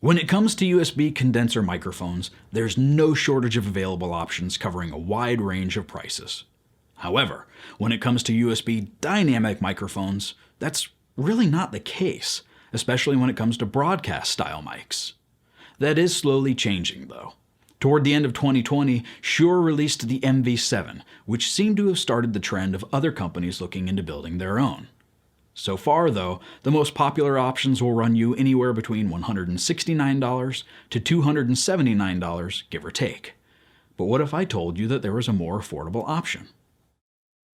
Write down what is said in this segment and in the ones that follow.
When it comes to USB condenser microphones, there's no shortage of available options covering a wide range of prices. However, when it comes to USB dynamic microphones, that's really not the case, especially when it comes to broadcast style mics. That is slowly changing though. Toward the end of 2020, Shure released the MV7, which seemed to have started the trend of other companies looking into building their own. So far, though, the most popular options will run you anywhere between $169 to $279, give or take. But what if I told you that there was a more affordable option?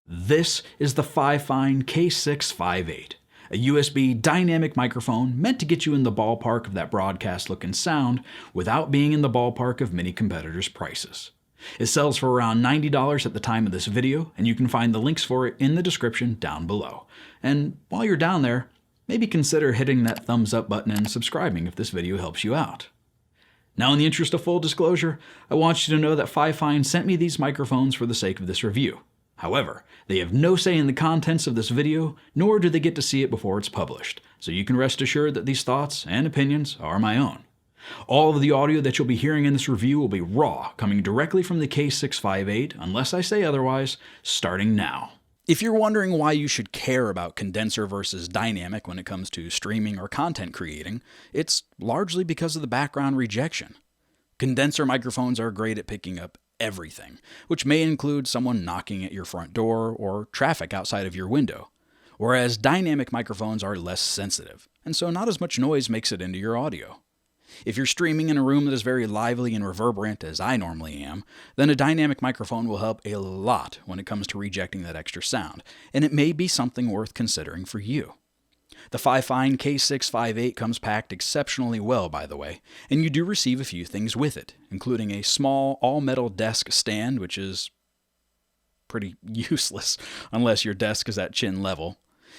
This is the Fifine K658, a USB dynamic microphone meant to get you in the ballpark of that broadcast look and sound without being in the ballpark of many competitors' prices. It sells for around $90 at the time of this video, and you can find the links for it in the description down below. And while you're down there, maybe consider hitting that thumbs up button and subscribing if this video helps you out. Now, in the interest of full disclosure, I want you to know that Fifine sent me these microphones for the sake of this review. However, they have no say in the contents of this video, nor do they get to see it before it's published, so you can rest assured that these thoughts and opinions are my own. All of the audio that you'll be hearing in this review will be raw, coming directly from the K658, unless I say otherwise, starting now. If you're wondering why you should care about condenser versus dynamic when it comes to streaming or content creating, it's largely because of the background rejection. Condenser microphones are great at picking up everything, which may include someone knocking at your front door or traffic outside of your window, whereas dynamic microphones are less sensitive, and so not as much noise makes it into your audio. If you're streaming in a room that is very lively and reverberant, as I normally am, then a dynamic microphone will help a lot when it comes to rejecting that extra sound, and it may be something worth considering for you. The Fifine K658 comes packed exceptionally well, by the way, and you do receive a few things with it, including a small all-metal desk stand, which is pretty useless unless your desk is at chin level.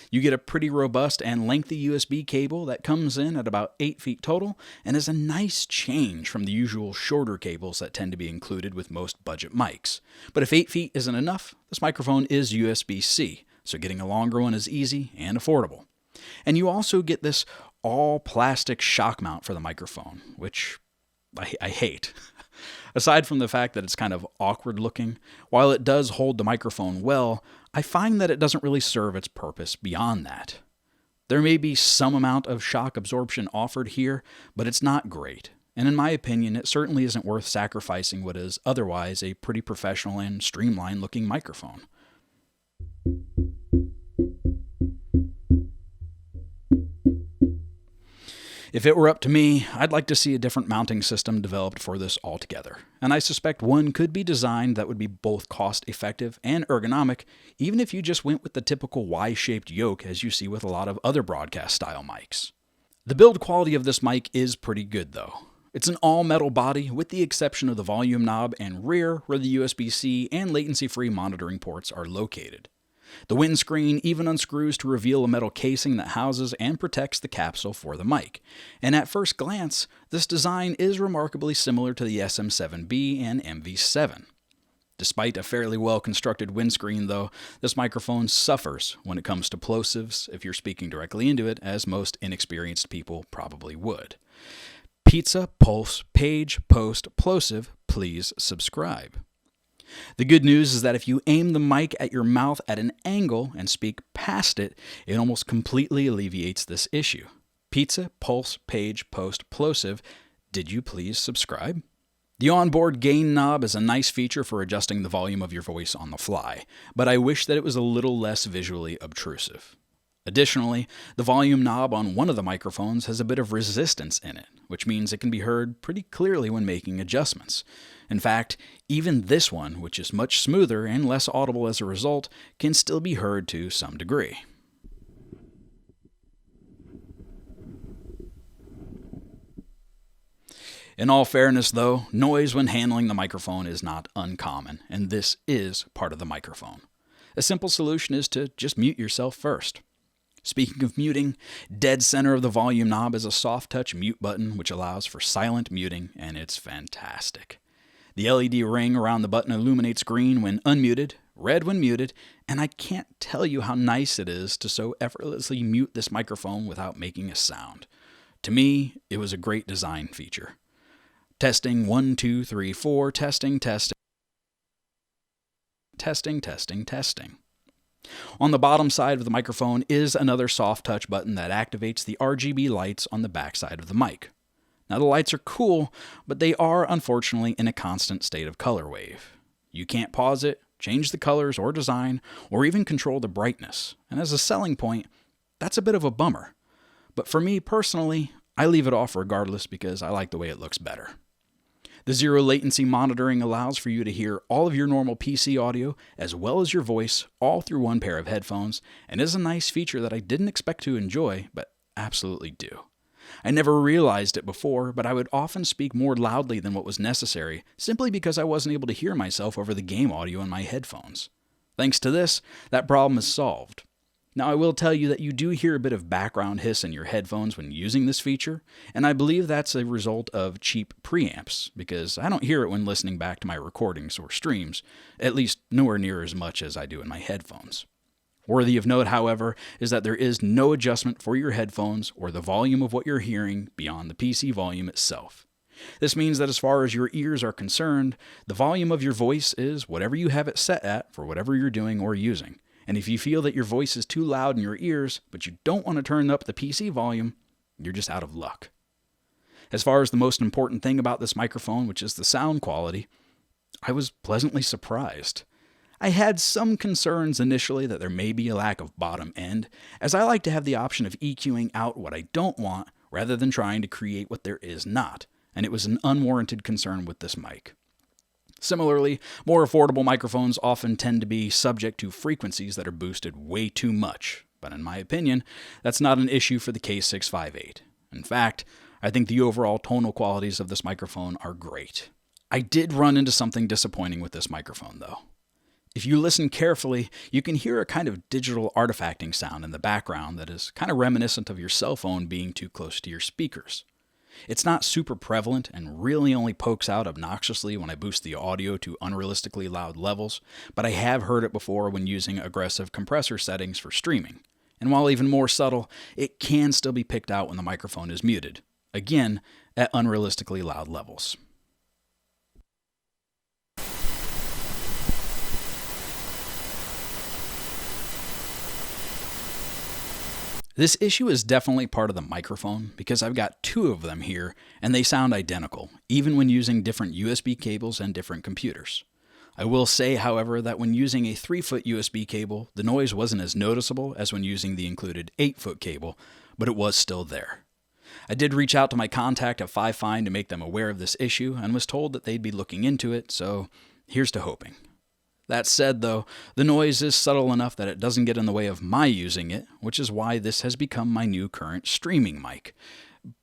You get a pretty robust and lengthy USB cable that comes in at about 8 feet total and is a nice change from the usual shorter cables that tend to be included with most budget mics. But if 8 feet isn't enough, this microphone is USB-C, so getting a longer one is easy and affordable. And you also get this all-plastic shock mount for the microphone, which I hate. Aside from the fact that it's kind of awkward looking, while it does hold the microphone well, I find that it doesn't really serve its purpose beyond that. There may be some amount of shock absorption offered here, but it's not great, and in my opinion, it certainly isn't worth sacrificing what is otherwise a pretty professional and streamlined looking microphone. If it were up to me, I'd like to see a different mounting system developed for this altogether, and I suspect one could be designed that would be both cost-effective and ergonomic, even if you just went with the typical Y-shaped yoke as you see with a lot of other broadcast-style mics. The build quality of this mic is pretty good, though. It's an all-metal body, with the exception of the volume knob and rear where the USB-C and latency-free monitoring ports are located. The windscreen even unscrews to reveal a metal casing that houses and protects the capsule for the mic, and at first glance, this design is remarkably similar to the SM7B and MV7. Despite a fairly well-constructed windscreen, though, this microphone suffers when it comes to plosives if you're speaking directly into it, as most inexperienced people probably would. Pizza, pulse, page, post, plosive, please subscribe. The good news is that if you aim the mic at your mouth at an angle and speak past it, it almost completely alleviates this issue. Pizza, pulse, page, post, plosive, did you please subscribe? The onboard gain knob is a nice feature for adjusting the volume of your voice on the fly, but I wish that it was a little less visually obtrusive. Additionally, the volume knob on one of the microphones has a bit of resistance in it, which means it can be heard pretty clearly when making adjustments. In fact, even this one, which is much smoother and less audible as a result, can still be heard to some degree. In all fairness, though, noise when handling the microphone is not uncommon, and this is part of the microphone. A simple solution is to just mute yourself first. Speaking of muting, dead center of the volume knob is a soft-touch mute button which allows for silent muting, and it's fantastic. The LED ring around the button illuminates green when unmuted, red when muted, and I can't tell you how nice it is to so effortlessly mute this microphone without making a sound. To me, it was a great design feature. Testing 1, 2, 3, 4, testing. On the bottom side of the microphone is another soft touch button that activates the RGB lights on the back side of the mic. Now the lights are cool, but they are unfortunately in a constant state of color wave. You can't pause it, change the colors or design, or even control the brightness. And as a selling point, that's a bit of a bummer. But for me personally, I leave it off regardless because I like the way it looks better. The zero latency monitoring allows for you to hear all of your normal PC audio as well as your voice all through one pair of headphones, and is a nice feature that I didn't expect to enjoy, but absolutely do. I never realized it before, but I would often speak more loudly than what was necessary simply because I wasn't able to hear myself over the game audio in my headphones. Thanks to this, that problem is solved. Now, I will tell you that you do hear a bit of background hiss in your headphones when using this feature, and I believe that's a result of cheap preamps, because I don't hear it when listening back to my recordings or streams, at least nowhere near as much as I do in my headphones. Worthy of note, however, is that there is no adjustment for your headphones or the volume of what you're hearing beyond the PC volume itself. This means that as far as your ears are concerned, the volume of your voice is whatever you have it set at for whatever you're doing or using. And if you feel that your voice is too loud in your ears, but you don't want to turn up the PC volume, you're just out of luck. As far as the most important thing about this microphone, which is the sound quality, I was pleasantly surprised. I had some concerns initially that there may be a lack of bottom end, as I like to have the option of EQing out what I don't want rather than trying to create what there is not, and it was an unwarranted concern with this mic. Similarly, more affordable microphones often tend to be subject to frequencies that are boosted way too much, but in my opinion, that's not an issue for the K658. In fact, I think the overall tonal qualities of this microphone are great. I did run into something disappointing with this microphone, though. If you listen carefully, you can hear a kind of digital artifacting sound in the background that is kind of reminiscent of your cell phone being too close to your speakers. It's not super prevalent and really only pokes out obnoxiously when I boost the audio to unrealistically loud levels, but I have heard it before when using aggressive compressor settings for streaming. And while even more subtle, it can still be picked out when the microphone is muted, again, at unrealistically loud levels. This issue is definitely part of the microphone because I've got two of them here and they sound identical, even when using different USB cables and different computers. I will say, however, that when using a 3-foot USB cable, the noise wasn't as noticeable as when using the included 8-foot cable, but it was still there. I did reach out to my contact at Fifine to make them aware of this issue and was told that they'd be looking into it, so here's to hoping. That said, though, the noise is subtle enough that it doesn't get in the way of my using it, which is why this has become my new current streaming mic.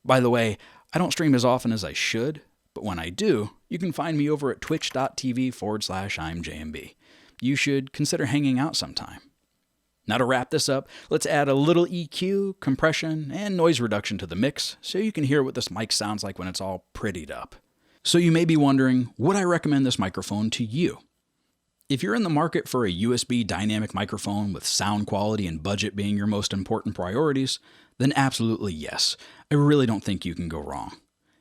By the way, I don't stream as often as I should, but when I do, you can find me over at twitch.tv/I'mJMB. You should consider hanging out sometime. Now to wrap this up, let's add a little EQ, compression, and noise reduction to the mix so you can hear what this mic sounds like when it's all prettied up. So you may be wondering, would I recommend this microphone to you? If you're in the market for a USB dynamic microphone with sound quality and budget being your most important priorities, then absolutely yes. I really don't think you can go wrong.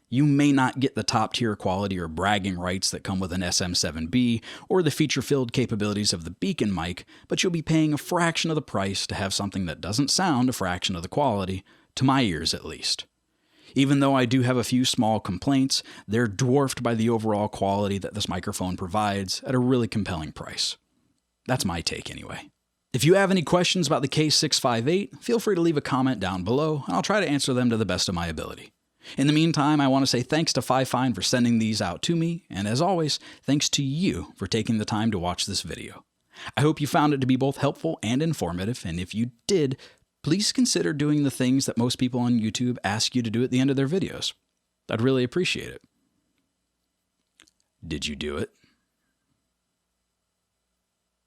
You may not get the top-tier quality or bragging rights that come with an SM7B or the feature-filled capabilities of the Beacon mic, but you'll be paying a fraction of the price to have something that doesn't sound a fraction of the quality, to my ears at least. Even though I do have a few small complaints, they're dwarfed by the overall quality that this microphone provides at a really compelling price. That's my take anyway. If you have any questions about the K658, feel free to leave a comment down below, and I'll try to answer them to the best of my ability. In the meantime, I want to say thanks to Fifine for sending these out to me, and as always, thanks to you for taking the time to watch this video. I hope you found it to be both helpful and informative, and if you did, please consider doing the things that most people on YouTube ask you to do at the end of their videos. I'd really appreciate it. Did you do it?